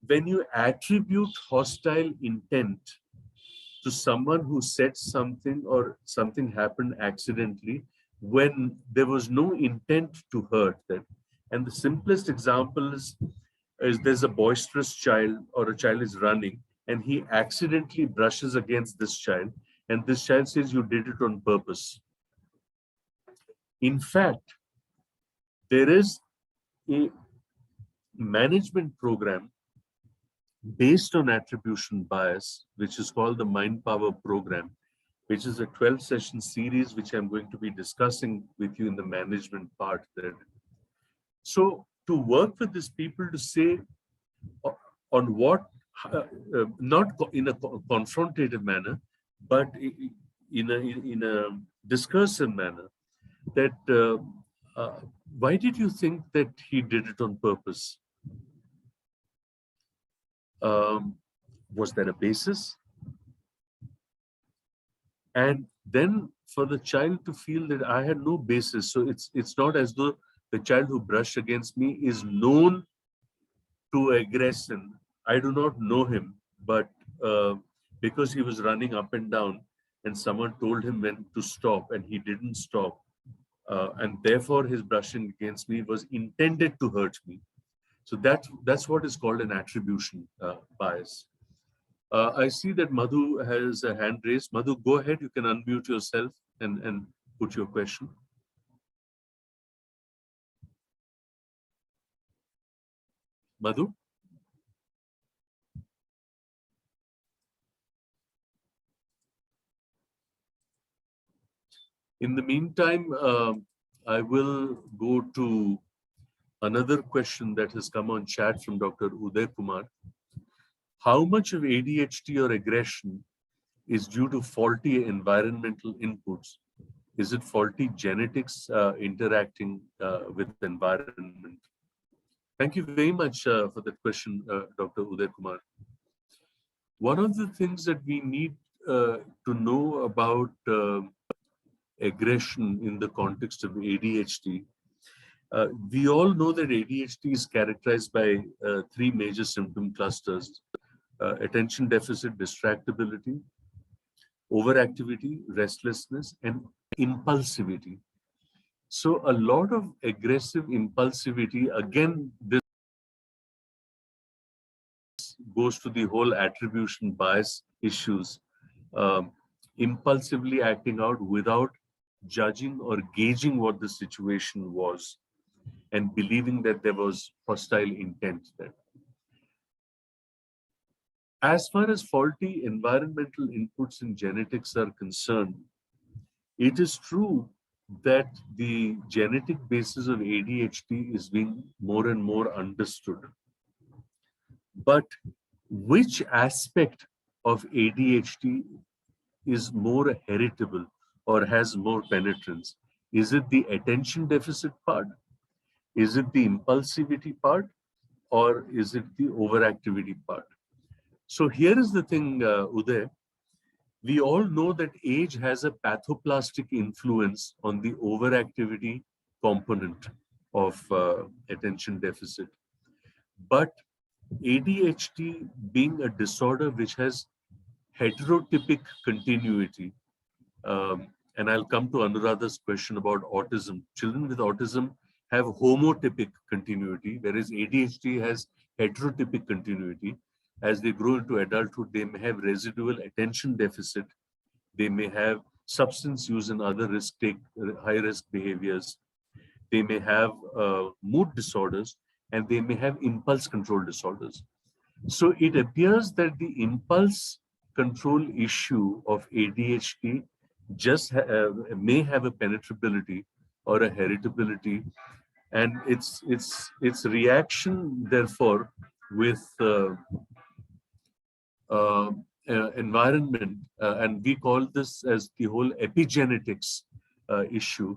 when you attribute hostile intent to someone who said something or something happened accidentally when there was no intent to hurt them. And the simplest example is there's a boisterous child or a child is running and he accidentally brushes against this child and this child says you did it on purpose. In fact, there is a management program based on attribution bias, which is called the Mind Power Program, which is a 12-session series, which I'm going to be discussing with you in the management part there. So to work with these people to say on what, not in a confrontative manner, but in a discursive manner, that why did you think that he did it on purpose? Was there a basis? And then for the child to feel that I had no basis. So it's not as though the child who brushed against me is known to aggression. I do not know him, but because he was running up and down and someone told him when to stop and he didn't stop, and therefore his brushing against me was intended to hurt me. So that's what is called an attribution bias. I see that Madhu has a hand raised. Madhu, go ahead. You can unmute yourself and put your question. Madhu? In the meantime, I will go to another question that has come on chat from Dr. Uday Kumar. How much of ADHD or aggression is due to faulty environmental inputs? Is it faulty genetics interacting with the environment? Thank you very much for that question, Dr. Uday Kumar. One of the things that we need to know about aggression in the context of ADHD, we all know that ADHD is characterized by three major symptom clusters: attention deficit distractibility, overactivity, restlessness, and impulsivity. So a lot of aggressive impulsivity, again, this goes to the whole attribution bias issues, impulsively acting out without judging or gauging what the situation was and believing that there was hostile intent there. As far as faulty environmental inputs and genetics are concerned, it is true that the genetic basis of ADHD is being more and more understood. But which aspect of ADHD is more heritable or has more penetrance? Is it the attention deficit part? Is it the impulsivity part? Or is it the overactivity part? So here is the thing, Uday. We all know that age has a pathoplastic influence on the overactivity component of attention deficit. But ADHD being a disorder which has heterotypic continuity, and I'll come to Anuradha's question about autism. Children with autism have homotypic continuity, whereas ADHD has heterotypic continuity. As they grow into adulthood, they may have residual attention deficit. They may have substance use and other high-risk behaviors. They may have mood disorders, and they may have impulse control disorders. So it appears that the impulse control issue of ADHD just may have a penetrability or a heritability, and its reaction, therefore, with environment, and we call this as the whole epigenetics issue,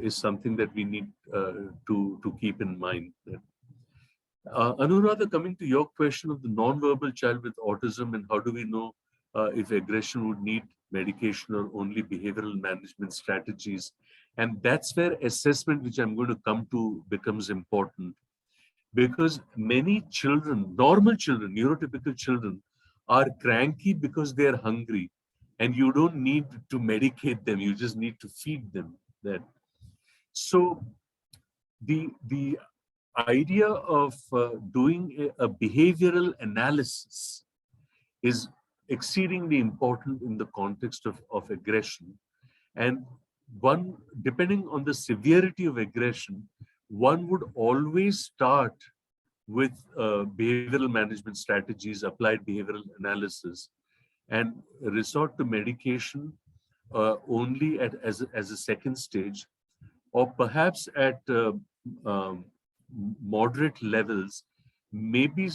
is something that we need to keep in mind. Anuradha, coming to your question of the non-verbal child with autism and how do we know if aggression would need medication or only behavioral management strategies, and that's where assessment, which I'm going to come to, becomes important. because many children, normal children, neurotypical children, are cranky because they are hungry, and you don't need to medicate them. You just need to feed them. That so the idea of doing a behavioral analysis is exceedingly important in the context of aggression. And one, depending on the severity of aggression, one would always start with behavioral management strategies, applied behavioral analysis, and resort to medication only as a second stage, or perhaps at moderate levels. Maybe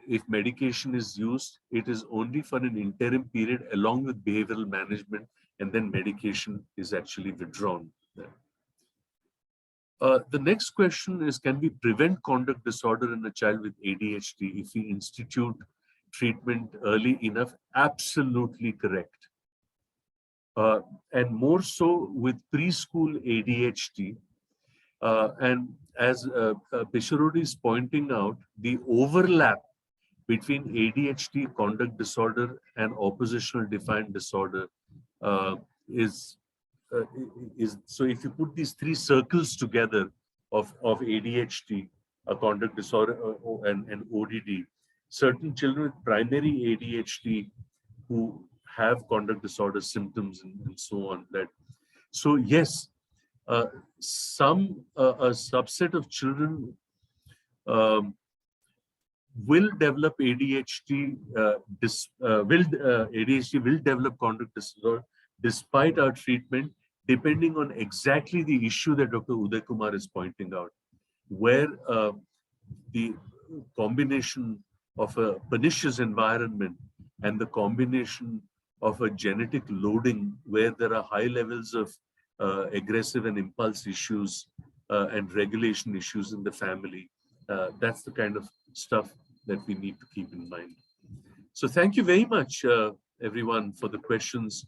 if medication is used, it is only for an interim period along with behavioral management, and then medication is actually withdrawn. The next question is, can we prevent conduct disorder in a child with ADHD if we institute treatment early enough? Absolutely correct. And more so with preschool ADHD. And as Pisharodi is pointing out, the overlap between ADHD, conduct disorder, and oppositional defiant disorder uh, is uh, so. If you put these three circles together of ADHD, a conduct disorder, and ODD, certain children with primary ADHD who have conduct disorder symptoms and so on. That so yes, uh, a subset of children um, will develop ADHD. ADHD will develop conduct disorder despite our treatment, depending on exactly the issue that Dr. Uday Kumar is pointing out, where the combination of a pernicious environment and the combination of a genetic loading where there are high levels of aggressive and impulse issues and regulation issues in the family. That's the kind of stuff that we need to keep in mind. So thank you very much, everyone, for the questions.